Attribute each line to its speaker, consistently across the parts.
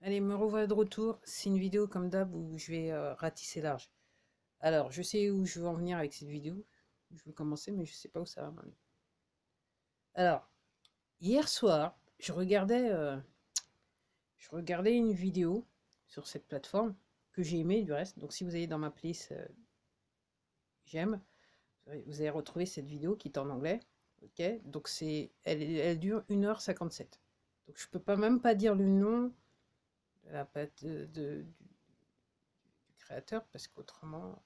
Speaker 1: Allez, me revoilà de retour. C'est une vidéo comme d'hab où je vais ratisser large. Alors, je sais où je veux en venir avec cette vidéo. Je veux commencer, mais je sais pas où ça va m'amener. Alors, hier soir, je regardais une vidéo sur cette plateforme que j'ai aimée du reste. Donc, si vous allez dans ma playlist j'aime, vous allez retrouver cette vidéo qui est en anglais. Ok, donc elle dure 1h57. Donc, je peux pas même pas dire le nom de la, du créateur parce qu'autrement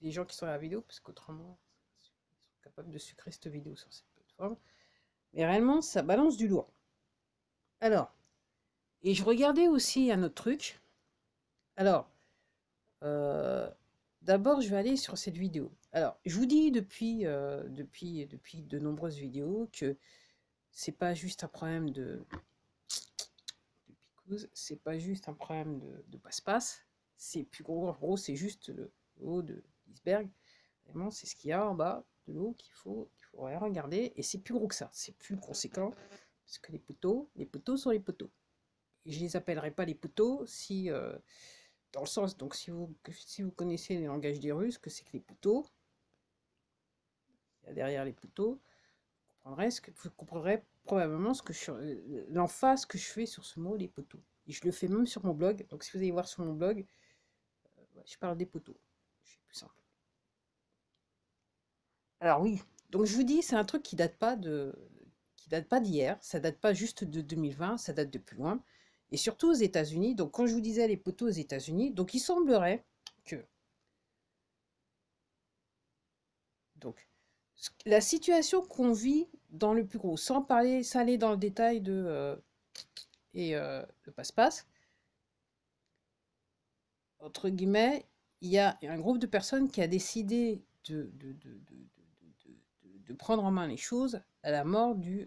Speaker 1: les gens qui sont à la vidéo, parce qu'autrement, ils sont capables de sucrer cette vidéo sur cette plateforme. Mais réellement, ça balance du lourd. Alors, et je regardais aussi un autre truc. Alors, euh, d'abord, je vais aller sur cette vidéo. Alors, je vous dis depuis de nombreuses vidéos que c'est pas juste un problème de picouse, c'est pas juste un problème de passe-passe, c'est plus gros, en gros, c'est juste le haut de l'iceberg. Vraiment, c'est ce qu'il y a en bas de l'eau qu'il faut regarder. Et c'est plus gros que ça, c'est plus conséquent. Parce que les poteaux sont les poteaux. Et je les appellerai pas les poteaux si, dans le sens, donc si vous connaissez les langages des Russes, que c'est que les poteaux, il y a derrière les poteaux, vous comprendrez probablement l'emphase que je fais sur ce mot, les poteaux. Et je le fais même sur mon blog. Donc si vous allez voir sur mon blog, je parle des poteaux. C'est plus simple. Alors oui, donc je vous dis, c'est un truc qui date pas d'hier, ça date pas juste de 2020, ça date de plus loin. Et surtout aux États-Unis. Donc quand je vous disais les poteaux aux États-Unis, donc il semblerait que donc la situation qu'on vit dans le plus gros, sans aller dans le détail de passe-passe, entre guillemets, il y a un groupe de personnes qui a décidé de prendre en main les choses à la mort du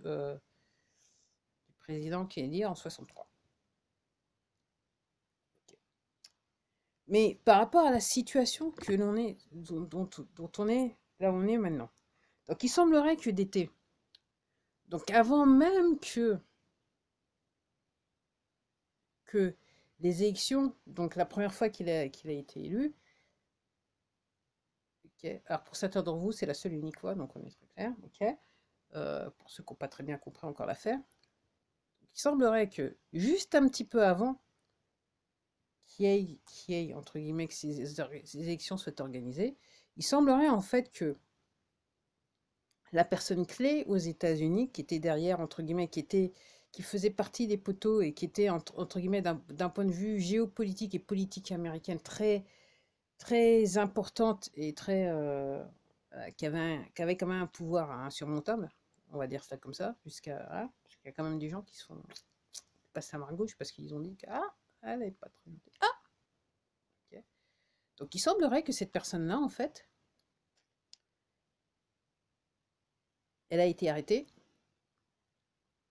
Speaker 1: président Kennedy en 63. Mais par rapport à la situation que l'on est, dont on est là où on est maintenant. Donc il semblerait que d'été, donc avant même que les élections, donc la première fois qu'il a été élu, ok, alors pour certains d'entre vous, c'est la seule et unique fois, donc on est très clair, ok, pour ceux qui n'ont pas très bien compris encore l'affaire, il semblerait que juste un petit peu avant entre guillemets, que ces élections soient organisées, il semblerait en fait que la personne clé aux États-Unis, qui était derrière, entre guillemets, qui faisait partie des poteaux et qui était, entre guillemets, d'un point de vue géopolitique et politique américaine très, très importante et qui avait quand même un pouvoir insurmontable, on va dire ça comme ça, voilà, parce qu'il y a quand même des gens qui se font passer à margauche parce qu'ils ont dit que, ah, elle n'est pas très gentille. Ah, ok. Donc il semblerait que cette personne-là, en fait, elle a été arrêtée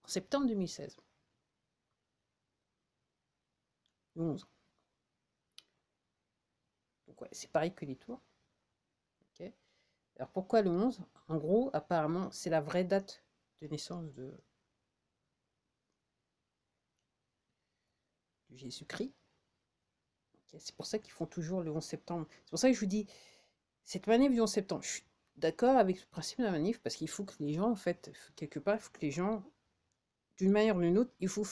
Speaker 1: en septembre 2016, le 11. Donc ouais, c'est pareil que les tours. Ok. Alors pourquoi le 11? En gros, apparemment, c'est la vraie date de naissance de Jésus-Christ. Ok. C'est pour ça qu'ils font toujours le 11 septembre. C'est pour ça que je vous dis, cette manif du 11 septembre, je suis d'accord avec le principe de la manif, parce qu'il faut que les gens, en fait, quelque part, il faut que les gens, d'une manière ou d'une autre, il faut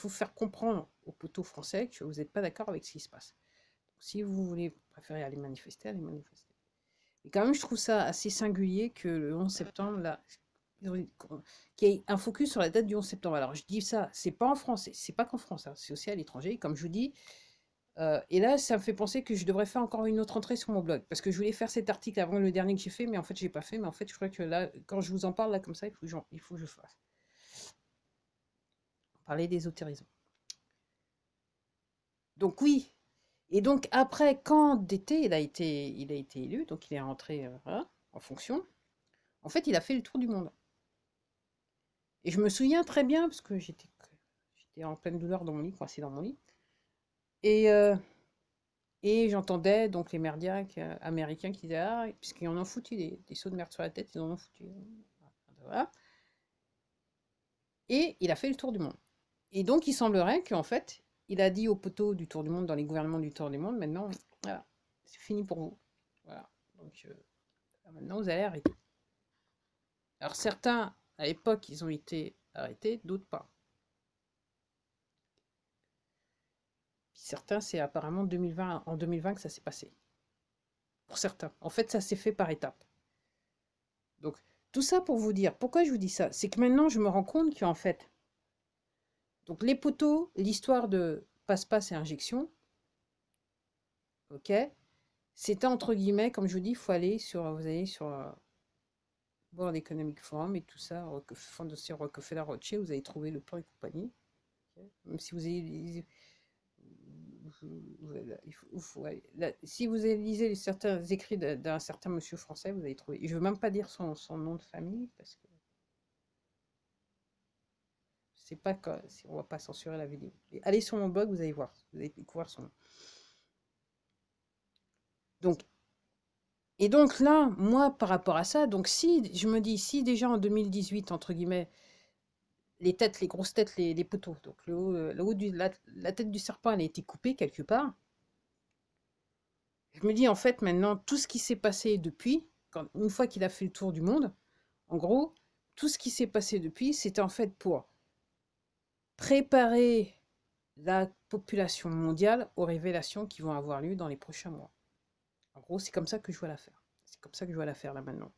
Speaker 1: faire comprendre aux poteaux français que vous n'êtes pas d'accord avec ce qui se passe. Donc, si vous voulez préférer aller manifester, allez manifester. Et quand même, je trouve ça assez singulier que le 11 septembre, là, qu'il y ait un focus sur la date du 11 septembre. Alors, je dis ça, c'est pas en France, c'est pas qu'en France, hein, c'est aussi à l'étranger, comme je vous dis. Et là, ça me fait penser que je devrais faire encore une autre entrée sur mon blog, parce que je voulais faire cet article avant le dernier que j'ai fait, mais en fait, j'ai pas fait. Mais en fait, je crois que là, quand je vous en parle, là, comme ça, il faut que je fasse. Parler d'ésotérisme. Donc, oui. Et donc, après, quand d'été, il a été élu, donc il est rentré voilà, en fonction, en fait, il a fait le tour du monde. Et je me souviens très bien, parce que j'étais en pleine douleur dans mon lit, coincée dans mon lit. Et, euh, et j'entendais donc les merdiaques américains qui disaient ah, puisqu'ils en ont foutu des sauts de merde sur la tête, ils en ont foutu. Voilà. Et il a fait le tour du monde. Et donc il semblerait qu'en fait, il a dit aux poteaux du Tour du Monde, dans les gouvernements du Tour du Monde, maintenant, voilà, c'est fini pour vous. Voilà. Donc, maintenant, vous allez arrêter. Alors, certains, à l'époque, ils ont été arrêtés, d'autres pas. Puis certains, c'est apparemment en 2020 que ça s'est passé. Pour certains. En fait, ça s'est fait par étapes. Donc, tout ça pour vous dire, pourquoi je vous dis ça? C'est que maintenant, je me rends compte qu'en fait, donc les poteaux, l'histoire de passe-passe et injection, ok, c'est entre guillemets, comme je vous dis, vous allez sur World Economic Forum et tout ça, Fondation Rockefeller Rothschild, vous allez trouver le plan et compagnie. Okay. Même si vous avez, si vous lisez certains écrits d'un certain monsieur français, vous allez trouver. Je ne veux même pas dire son nom de famille parce que c'est pas on va pas censurer la vidéo. Et allez sur mon blog, vous allez voir, vous allez découvrir son nom. Donc, et donc là, moi, par rapport à ça, donc si je me dis, si déjà en 2018, entre guillemets, les têtes, les grosses têtes, les poteaux, donc le haut la tête du serpent, elle a été coupée quelque part. Je me dis, en fait, maintenant, tout ce qui s'est passé depuis, une fois qu'il a fait le tour du monde, en gros, tout ce qui s'est passé depuis, c'était en fait pour préparer la population mondiale aux révélations qui vont avoir lieu dans les prochains mois. En gros, c'est comme ça que je vois l'affaire. C'est comme ça que je vois l'affaire là maintenant.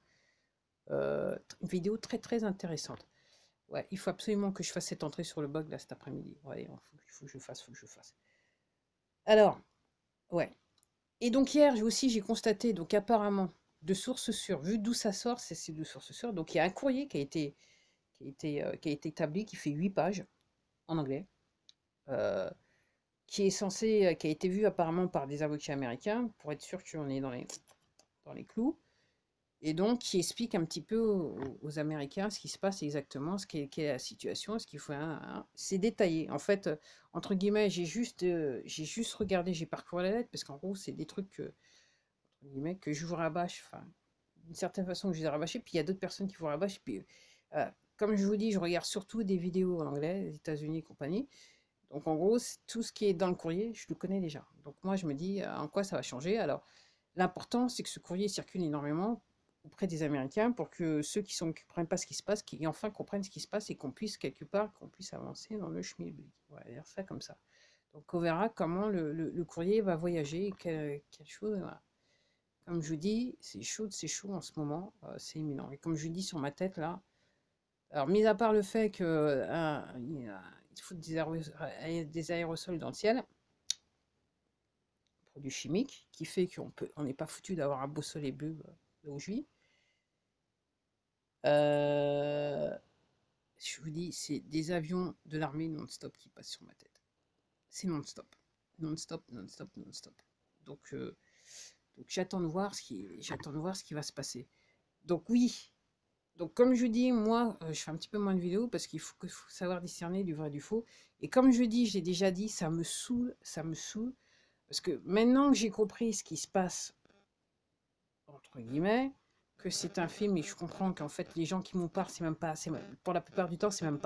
Speaker 1: Une vidéo très très intéressante. Ouais, il faut absolument que je fasse cette entrée sur le blog là cet après-midi. Ouais, il faut que je fasse, Alors, ouais. Et donc hier, j'ai constaté, donc apparemment, de sources sûres, vu d'où ça sort, c'est de sources sûres. Donc il y a un courrier qui a été établi, qui fait 8 pages en anglais, qui a été vu apparemment par des avocats américains, pour être sûr qu'on est dans les clous. Et donc, qui explique un petit peu aux Américains ce qui se passe exactement, quelle est la situation, ce qu'il faut. C'est détaillé. En fait, entre guillemets, j'ai juste regardé, j'ai parcouru la lettre, parce qu'en gros, c'est des trucs entre guillemets, que je vous rabâche. Enfin, d'une certaine façon, je les ai rabâchés, puis il y a d'autres personnes qui vous rabâchent. Puis, comme je vous dis, je regarde surtout des vidéos en anglais, les États-Unis et compagnie. Donc, en gros, tout ce qui est dans le courrier, je le connais déjà. Donc, moi, je me dis, en quoi ça va changer? Alors, l'important, c'est que ce courrier circule énormément auprès des Américains pour que ceux qui ne comprennent pas ce qui se passe, qu'ils enfin comprennent ce qui se passe et qu'on puisse quelque part, qu'on puisse avancer dans le schmilblick. On va dire ça comme ça. Donc on verra comment le courrier va voyager, quelle chose. Voilà. Comme je vous dis, c'est chaud en ce moment, c'est imminent. Et comme je vous dis sur ma tête là, alors mis à part le fait que il faut des aérosols dans le ciel, produits chimiques, qui fait on n'est pas foutu d'avoir un beau soleil bleu là où je vis. Je vous dis, c'est des avions de l'armée non-stop qui passent sur ma tête. C'est non-stop. Non-stop, non-stop, non-stop. Donc j'attends de voir ce qui va se passer. Donc oui. Donc comme je dis, moi, je fais un petit peu moins de vidéos parce faut savoir discerner du vrai et du faux. Et comme je dis, j'ai déjà dit, ça me saoule. Parce que maintenant que j'ai compris ce qui se passe, entre guillemets, que c'est un film et je comprends qu'en fait les gens qui m'en parlent, pour la plupart du temps, c'est même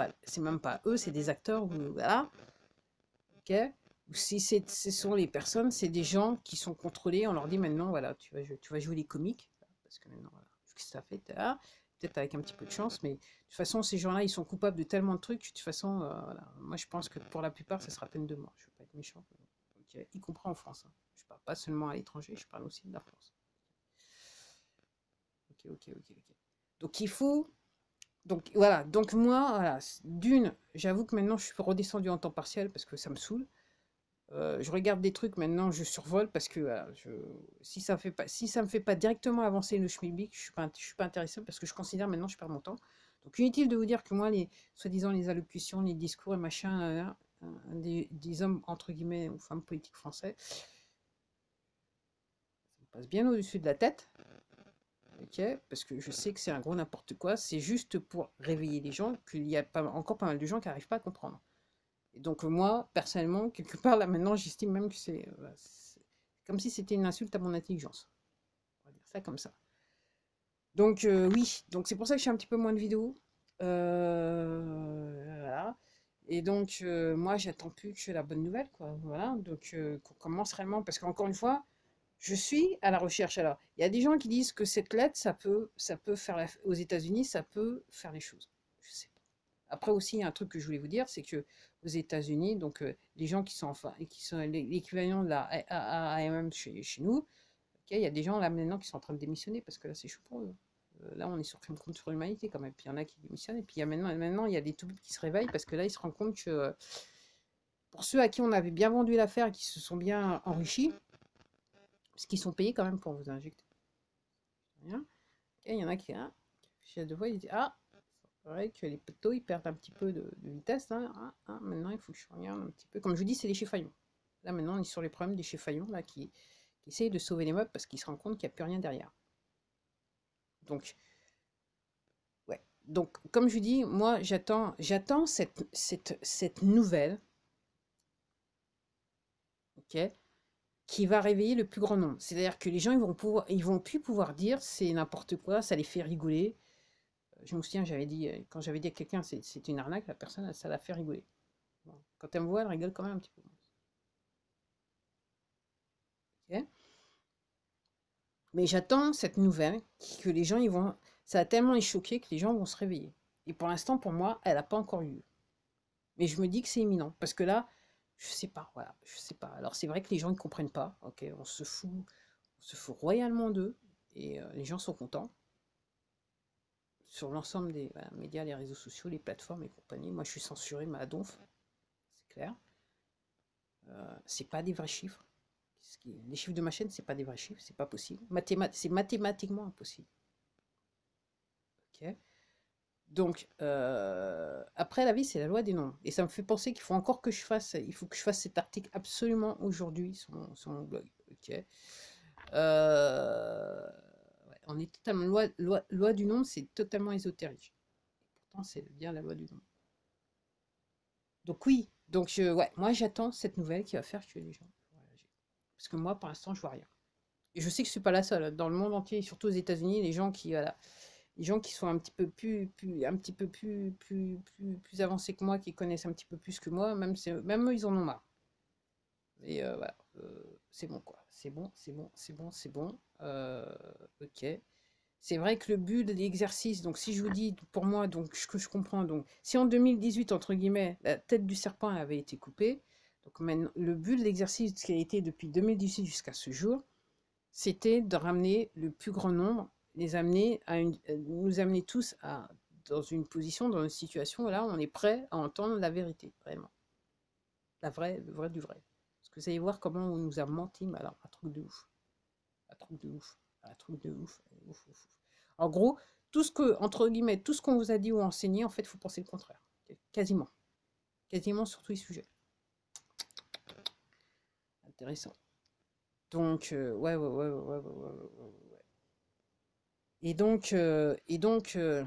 Speaker 1: pas eux, c'est des acteurs, voilà, ok. Ou si ce sont les personnes, c'est des gens qui sont contrôlés, on leur dit maintenant, voilà, tu vas jouer les comiques, parce que maintenant, voilà, ce que ça fait, peut-être avec un petit peu de chance, mais de toute façon, ces gens-là, ils sont coupables de tellement de trucs, de toute façon, voilà. Moi je pense que pour la plupart, ça sera peine de mort, je ne veux pas être méchant, donc, y compris en France, hein. Je parle pas seulement à l'étranger, je parle aussi de la France. Ok. Donc il faut. Donc voilà, donc moi, voilà, j'avoue que maintenant je suis redescendu en temps partiel parce que ça me saoule. Je regarde des trucs maintenant, je survole parce que voilà, si ça me fait pas directement avancer le schmilblick, je suis pas intéressé parce que je considère maintenant je perds mon temps. Donc inutile de vous dire que moi, soi-disant les allocutions, les discours et machin, des hommes entre guillemets ou femmes politiques français, ça me passe bien au-dessus de la tête. Ok, parce que je sais que c'est un gros n'importe quoi, c'est juste pour réveiller les gens, qu'il y a encore pas mal de gens qui n'arrivent pas à comprendre. Et donc moi, personnellement, quelque part là maintenant, j'estime même que c'est comme si c'était une insulte à mon intelligence. On va dire ça comme ça. Donc oui, donc c'est pour ça que je fais un petit peu moins de vidéos. Voilà. Et donc, moi, j'attends plus que la bonne nouvelle, quoi. Voilà, donc qu'on commence réellement, parce qu'encore une fois, je suis à la recherche. Alors, il y a des gens qui disent que cette lettre, ça peut faire aux États-Unis, ça peut faire les choses. Je sais pas. Après aussi, il y a un truc que je voulais vous dire, c'est que aux États-Unis, donc les gens qui sont enfin, et qui sont l'équivalent de la AMM chez nous, ok, il y a des gens là maintenant qui sont en train de démissionner parce que là, c'est chaud pour eux. Là, on est sur crime contre l'humanité quand même. Puis il y en a qui démissionnent. Et puis il y a maintenant, il y a des tout qui se réveillent parce que là, ils se rendent compte que pour ceux à qui on avait bien vendu l'affaire et qui se sont bien enrichis, parce qu'ils sont payés quand même pour vous injecter. Rien. Et il y en a qui, j'ai de voix, ils disent ah, c'est vrai que les poteaux ils perdent un petit peu de vitesse. Hein, maintenant, il faut que je regarde un petit peu. Comme je vous dis, c'est les chiffons. Là, maintenant, on est sur les problèmes des chiffons là qui essayent de sauver les meubles parce qu'ils se rendent compte qu'il n'y a plus rien derrière. Donc, ouais. Donc, comme je vous dis, moi, j'attends cette nouvelle, ok, qui va réveiller le plus grand nombre. C'est-à-dire que les gens, ils vont plus pouvoir dire c'est n'importe quoi, ça les fait rigoler. Je me souviens, j'avais dit, quand j'avais dit à quelqu'un c'est une arnaque, la personne, ça la fait rigoler. Bon. Quand elle me voit, elle rigole quand même un petit peu. Ok. Mais j'attends cette nouvelle que les gens, ça a tellement les choquer que les gens vont se réveiller. Et pour l'instant, pour moi, elle n'a pas encore eu lieu. Mais je me dis que c'est imminent. Parce que là, je sais pas, voilà, je sais pas. Alors c'est vrai que les gens ne comprennent pas, ok, on se fout royalement d'eux, et les gens sont contents. Sur l'ensemble des médias, les réseaux sociaux, les plateformes et compagnie, moi je suis censuré, mais à donf, c'est clair. C'est pas des vrais chiffres. Les chiffres de ma chaîne, c'est pas des vrais chiffres, c'est pas possible. C'est mathématiquement impossible. Ok. Donc, après la vie, c'est la loi des nombres. Et ça me fait penser qu'il faut encore que je fasse, il faut que je fasse cet article absolument aujourd'hui sur mon blog. Ok. Ouais, on est totalement loi du nombre, c'est totalement ésotérique. Pourtant, c'est bien la loi du nombre. Donc oui, donc ouais, moi j'attends cette nouvelle qui va faire que les gens vont réagir. Parce que moi, pour l'instant, je vois rien. Et je sais que je suis pas la seule. Dans le monde entier, surtout aux États-Unis, les gens qui, voilà, les gens qui sont un petit peu un petit peu plus avancés que moi, qui connaissent un petit peu plus que moi, même eux, ils en ont marre. Et voilà, c'est bon quoi. C'est bon, c'est bon, c'est bon, c'est bon. Ok. C'est vrai que le but de l'exercice, donc si je vous dis pour moi, donc ce que je comprends, donc si en 2018, entre guillemets, la tête du serpent avait été coupée, donc maintenant, le but de l'exercice qui a été depuis 2018 jusqu'à ce jour, c'était de ramener le plus grand nombre, nous amener tous dans une position, dans une situation où là, on est prêt à entendre la vérité, vraiment. Le vrai du vrai. Parce que vous allez voir comment on nous a menti, mais alors, un truc de ouf. Un truc de ouf. Un truc de ouf. Ouf, ouf, ouf. En gros, tout ce que, entre guillemets, tout ce qu'on vous a dit ou enseigné, en fait, il faut penser le contraire. Quasiment. Quasiment sur tous les sujets. Intéressant. Donc, ouais. Et donc, je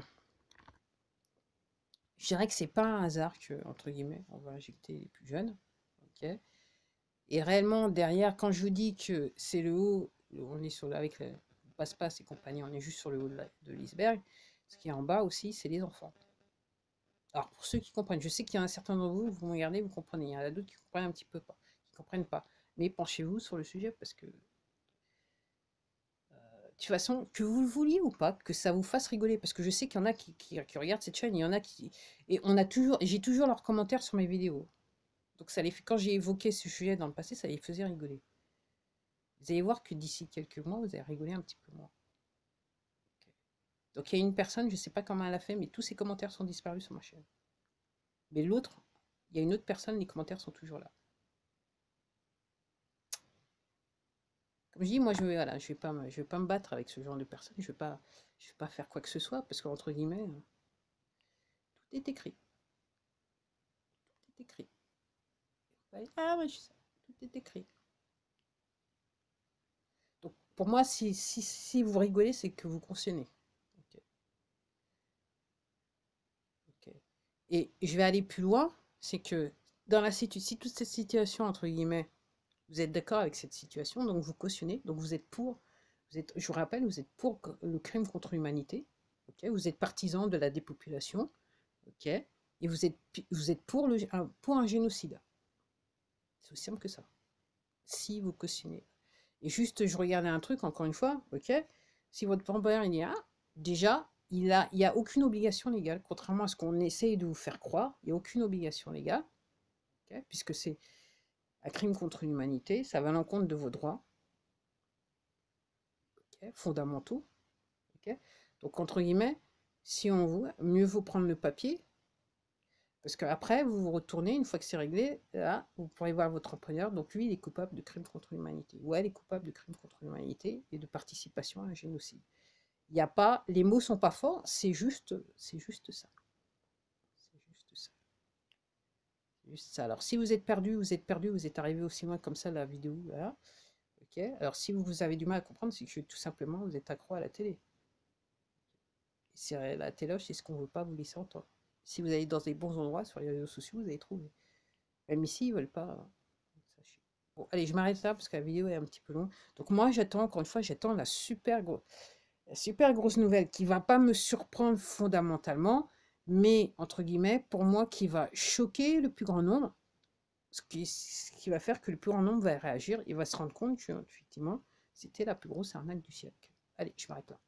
Speaker 1: dirais que c'est pas un hasard que, entre guillemets, on va injecter les plus jeunes. Ok. Et réellement, derrière, quand je vous dis que c'est le haut, on est avec le passe-passe et compagnie, on est juste sur le haut de l'iceberg. Ce qui est en bas aussi, c'est les enfants. Alors, pour ceux qui comprennent, je sais qu'il y en a certains d'entre vous, vous me regardez, vous comprenez. Il y en a d'autres qui comprennent un petit peu pas, qui comprennent pas. Mais penchez-vous sur le sujet parce que, de toute façon, que vous le vouliez ou pas, que ça vous fasse rigoler, parce que je sais qu'il y en a qui regardent cette chaîne, il y en a qui. Et j'ai toujours leurs commentaires sur mes vidéos. Donc, ça les fait, quand j'ai évoqué ce sujet dans le passé, ça les faisait rigoler. Vous allez voir que d'ici quelques mois, vous allez rigoler un petit peu moins. Okay. Donc, il y a une personne, je ne sais pas comment elle a fait, mais tous ses commentaires sont disparus sur ma chaîne. Mais l'autre, il y a une autre personne, les commentaires sont toujours là. Comme je dis, moi, voilà, je vais pas me battre avec ce genre de personnes. Je vais pas faire quoi que ce soit parce qu'entre guillemets, tout est écrit. Tout est écrit. Ah oui, tout est écrit. Donc, pour moi, si vous rigolez, c'est que vous cautionnez. Okay. Okay. Et je vais aller plus loin, c'est que si toute cette situation, entre guillemets, vous êtes d'accord avec cette situation, donc vous cautionnez, donc vous êtes pour, je vous rappelle, vous êtes pour le crime contre l'humanité, okay, vous êtes partisan de la dépopulation, ok, et vous êtes pour un génocide. C'est aussi simple que ça. Si vous cautionnez. Et juste, je regardais un truc, encore une fois, ok? Si votre grand-père, il y a, déjà, il y a aucune obligation légale, contrairement à ce qu'on essaye de vous faire croire, il n'y a aucune obligation légale, okay? Puisque c'est un crime contre l'humanité, ça va à l'encontre de vos droits, okay? Fondamentaux, okay? Donc, entre guillemets, si on vous, mieux vaut prendre le papier, parce qu'après, vous vous retournez, une fois que c'est réglé, là, vous pourrez voir votre employeur. Donc lui, il est coupable de crime contre l'humanité. Ou elle est coupable de crime contre l'humanité et de participation à un génocide. Il n'y a pas, les mots sont pas forts, c'est juste ça. C'est juste ça. C'est juste ça. Alors si vous êtes perdu, vous êtes arrivé aussi loin comme ça la vidéo, voilà. Ok. Alors si vous avez du mal à comprendre, c'est que tout simplement vous êtes accro à la télé. C'est la téloche, c'est ce qu'on ne veut pas vous laisser entendre. Si vous allez dans des bons endroits sur les réseaux sociaux, vous allez trouver. Même ici, ils veulent pas. Bon, allez, je m'arrête là parce que la vidéo est un petit peu longue. Donc moi, j'attends, encore une fois, j'attends la super grosse nouvelle qui va pas me surprendre fondamentalement, mais entre guillemets, pour moi, qui va choquer le plus grand nombre, ce qui va faire que le plus grand nombre va réagir, il va se rendre compte que, effectivement, c'était la plus grosse arnaque du siècle. Allez, je m'arrête là.